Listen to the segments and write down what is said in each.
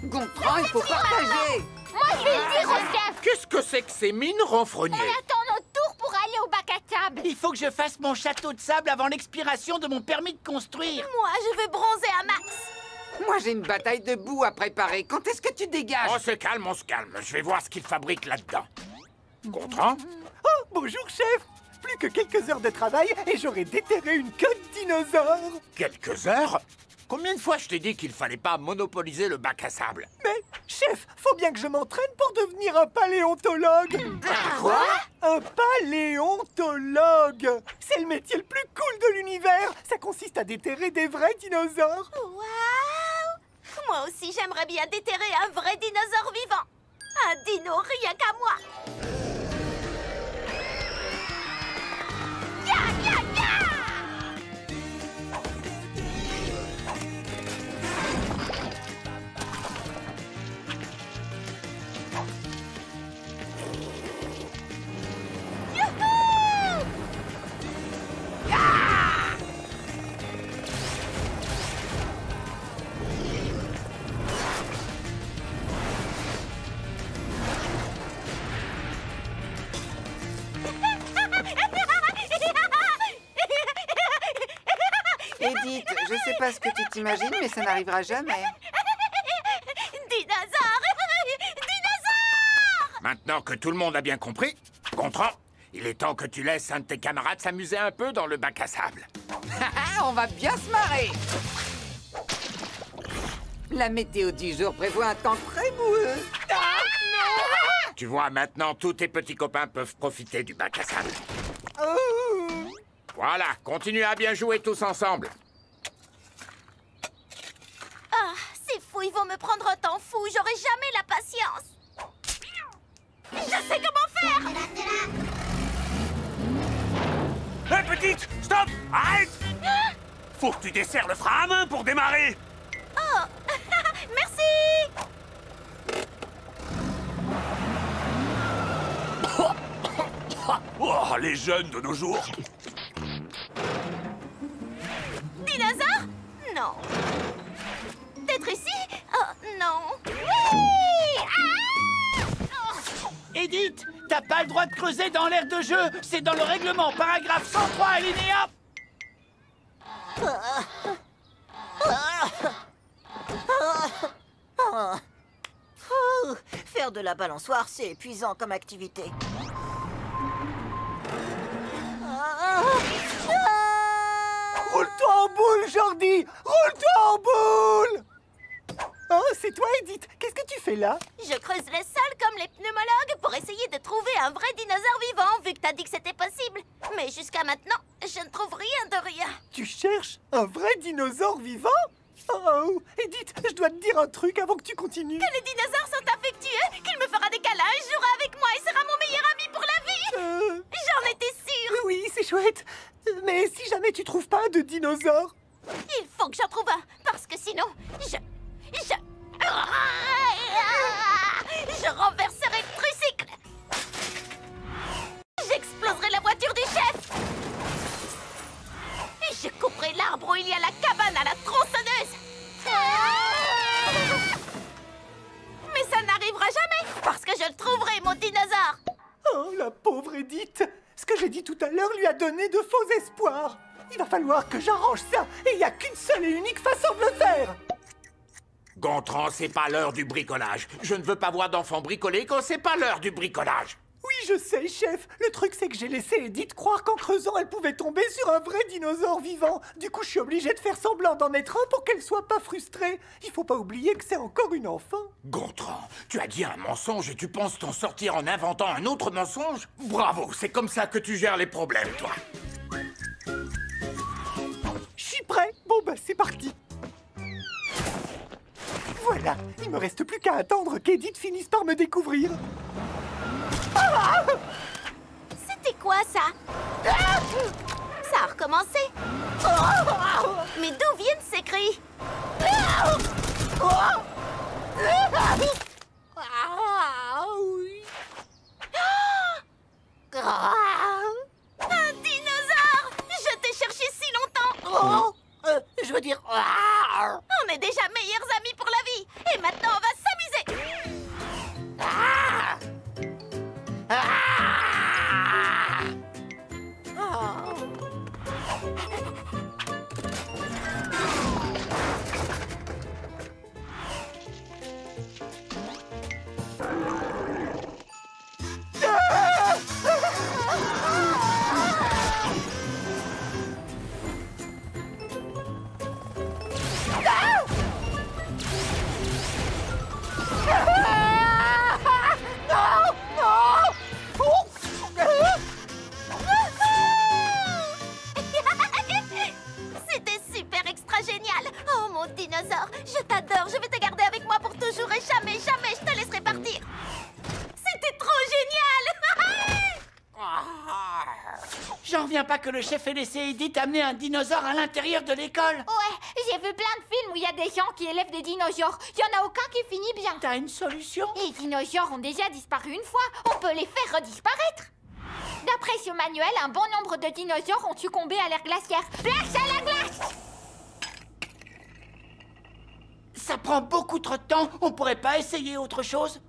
Gontran, il faut partager. Moi, je vais le dire au chef. Qu'est-ce que c'est que ces mines renfrognées? On attend notre tour pour aller au bac à sable. Il faut que je fasse mon château de sable avant l'expiration de mon permis de construire. Moi, je veux bronzer à max. Moi, j'ai une bataille de boue à préparer. Quand est-ce que tu dégages? On se calme, on se calme. Je vais voir ce qu'ils fabriquent là-dedans. Gontran? Oh, bonjour, chef. Plus que quelques heures de travail et j'aurai déterré une queue de dinosaure. Quelques heures? Combien de fois je t'ai dit qu'il fallait pas monopoliser le bac à sable? Mais, chef, faut bien que je m'entraîne pour devenir un paléontologue. Quoi? Un paléontologue. C'est le métier le plus cool de l'univers. Ça consiste à déterrer des vrais dinosaures. Waouh! Moi aussi, j'aimerais bien déterrer un vrai dinosaure vivant. Un dino rien qu'à moi. Ya, ya, ya! Youhou! Edith, je sais pas ce que tu t'imagines, mais ça n'arrivera jamais. Dinosaure! Dinosaure! Maintenant que tout le monde a bien compris, Gontran, il est temps que tu laisses un de tes camarades s'amuser un peu dans le bac à sable. On va bien se marrer. La météo du jour prévoit un temps très boueux. Tu vois, maintenant, tous tes petits copains peuvent profiter du bac à sable. Voilà, continuez à bien jouer tous ensemble. Ah, c'est fou, ils vont me prendre un temps fou. J'aurai jamais la patience. Je sais comment faire. Hé, petite, stop! Arrête! Faut que tu desserres le frein à main pour démarrer. Oh, merci. Oh, les jeunes de nos jours. Dinosaure? Non. Peut-être ici? Oh, non. Oui! Ah! Oh. Edith, t'as pas le droit de creuser dans l'aire de jeu. C'est dans le règlement, paragraphe 103, alinéa. Faire de la balançoire, c'est épuisant comme activité. Roule-toi en boule, Jordi. Roule-toi en boule. Oh, c'est toi, Edith. Qu'est-ce que tu fais là? Je creuse le sol comme les pneumologues pour essayer de trouver un vrai dinosaure vivant, vu que t'as dit que c'était possible. Mais jusqu'à maintenant, je ne trouve rien de rien. Tu cherches un vrai dinosaure vivant? Oh, Edith, je dois te dire un truc avant que tu continues. Que les dinosaures sont affectueux, qu'il me fera des câlins, jouera avec moi et sera mon meilleur ami pour la vie. J'en étais sûre. Oui, c'est chouette. Mais si jamais tu trouves pas de dinosaure... Il faut que j'en trouve un, parce que sinon, je renverserai le tricycle. J'exploserai la voiture du chef. Et je couperai l'arbre où il y a la cabane à la tronçonneuse. Mais ça n'arrivera jamais, parce que je le trouverai, mon dinosaure. Oh, la pauvre Edith. Ce que j'ai dit tout à l'heure lui a donné de faux espoirs. Il va falloir que j'arrange ça, et il n'y a qu'une seule et unique façon de le faire. Gontran, c'est pas l'heure du bricolage. Je ne veux pas voir d'enfants bricoler quand c'est pas l'heure du bricolage. Oui, je sais, chef. Le truc, c'est que j'ai laissé Edith croire qu'en creusant, elle pouvait tomber sur un vrai dinosaure vivant. Du coup, je suis obligé de faire semblant d'en être un pour qu'elle soit pas frustrée. Il faut pas oublier que c'est encore une enfant. Gontran, tu as dit un mensonge et tu penses t'en sortir en inventant un autre mensonge? Bravo, c'est comme ça que tu gères les problèmes, toi. Je suis prêt. Bon, bah, c'est parti. Voilà, il me reste plus qu'à attendre qu'Edith finisse par me découvrir. Ah! C'était quoi, ça? Ça a recommencé. Mais d'où viennent ces cris? Je veux dire... On est déjà meilleurs amis pour la vie. Et maintenant, on va s'amuser. C'était super extra génial. Oh mon dinosaure, je t'adore. Je vais te garder avec moi pour toujours et jamais, jamais je te laisserai partir. C'était trop génial. J'en reviens pas que le chef ait laissé Edith amener un dinosaure à l'intérieur de l'école. Ouais, j'ai vu plein de films où il y a des gens qui élèvent des dinosaures. Il y en a aucun qui finit bien. T'as une solution? Les dinosaures ont déjà disparu une fois. On peut les faire redisparaître. D'après ce manuel, un bon nombre de dinosaures ont succombé à l'ère glaciaire. Place à la glace! Ça prend beaucoup trop de temps. On pourrait pas essayer autre chose?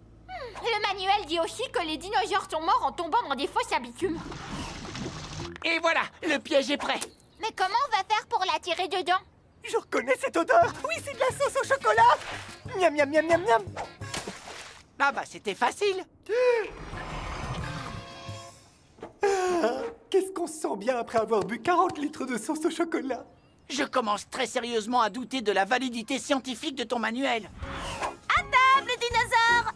Le manuel dit aussi que les dinosaures sont morts en tombant dans des fosses à bitume. Et voilà, le piège est prêt. Mais comment on va faire pour l'attirer dedans? Je reconnais cette odeur. Oui, c'est de la sauce au chocolat. Miam, miam, miam, miam, miam. Ah bah, c'était facile. Qu'est-ce qu'on se sent bien après avoir bu 40 litres de sauce au chocolat. Je commence très sérieusement à douter de la validité scientifique de ton manuel. À table, dinosaure.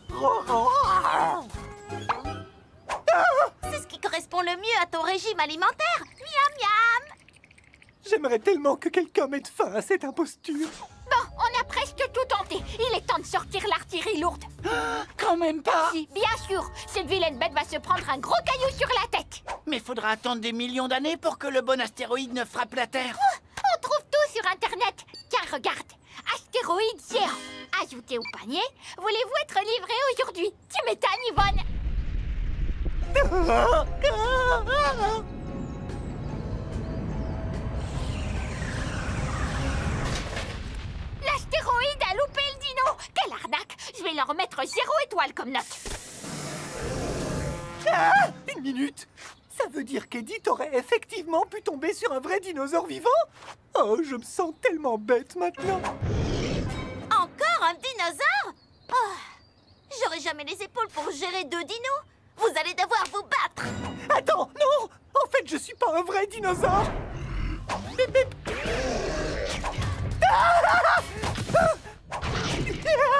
C'est ce qui correspond le mieux à ton régime alimentaire. Miam, miam. J'aimerais tellement que quelqu'un mette fin à cette imposture. Bon, on a presque tout tenté. Il est temps de sortir l'artillerie lourde. Quand même pas. Si, bien sûr, cette vilaine bête va se prendre un gros caillou sur la tête. Mais faudra attendre des millions d'années pour que le bon astéroïde ne frappe la Terre. On trouve tout sur Internet. Tiens, regarde. Astéroïde géant. Ajouté au panier. Voulez-vous être livré aujourd'hui? Tu m'étonnes, Yvonne. L'astéroïde a loupé le dino. Quelle arnaque. Je vais leur mettre 0 étoile comme note. Une minute. Ça veut dire qu'Edith aurait effectivement pu tomber sur un vrai dinosaure vivant? Oh, je me sens tellement bête maintenant. Encore un dinosaure? Oh, j'aurai jamais les épaules pour gérer 2 dinos. Vous allez devoir vous battre. Attends, non. En fait, je suis pas un vrai dinosaure. Bip, bip.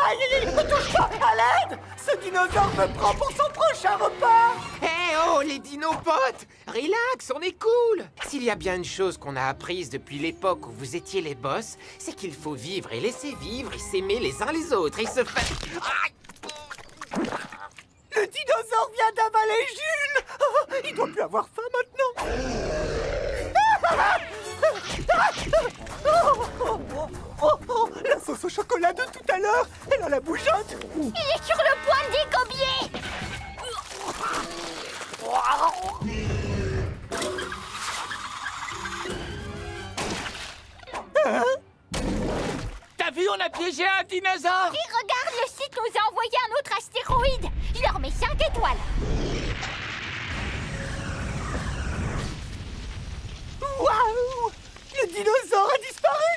Aïe, aïe, aïe, ne touche pas. À l'aide. Ce dinosaure me prend pour son prochain repas. Hé oh, les dinopotes! Relax, on est cool! S'il y a bien une chose qu'on a apprise depuis l'époque où vous étiez les boss, c'est qu'il faut vivre et laisser vivre et s'aimer les uns les autres et se faire... Aïe. Le dinosaure vient d'avaler Jules. Oh, il doit plus avoir faim maintenant. La sauce au chocolat de tout à l'heure, elle a la bougeotte. Il est sur le point de dégobier. T'as vu, on a piégé un dinosaure. Et regarde, le site nous a envoyé un autre astéroïde. Je leur mets 5 étoiles. Waouh! Le dinosaure a disparu.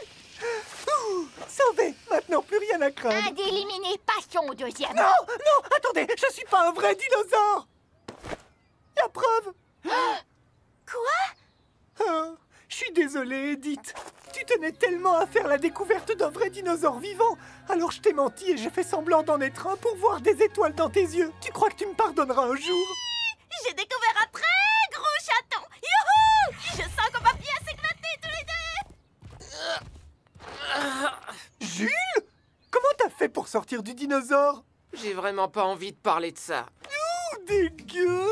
Ouh, sauvé. Maintenant, plus rien à craindre. Un d'éliminé, passons au deuxième. Non, non, attendez, je suis pas un vrai dinosaure. La preuve. Quoi? Oh, je suis désolé, Edith. Tu tenais tellement à faire la découverte d'un vrai dinosaure vivant. Alors je t'ai menti et j'ai fait semblant d'en être un pour voir des étoiles dans tes yeux. Tu crois que tu me pardonneras un jour? J'ai découvert un très gros chaton. Youhou! Je sens qu'on va bien s'éclater tous les deux. Jules? Comment t'as fait pour sortir du dinosaure? J'ai vraiment pas envie de parler de ça. Ouh, dégueu!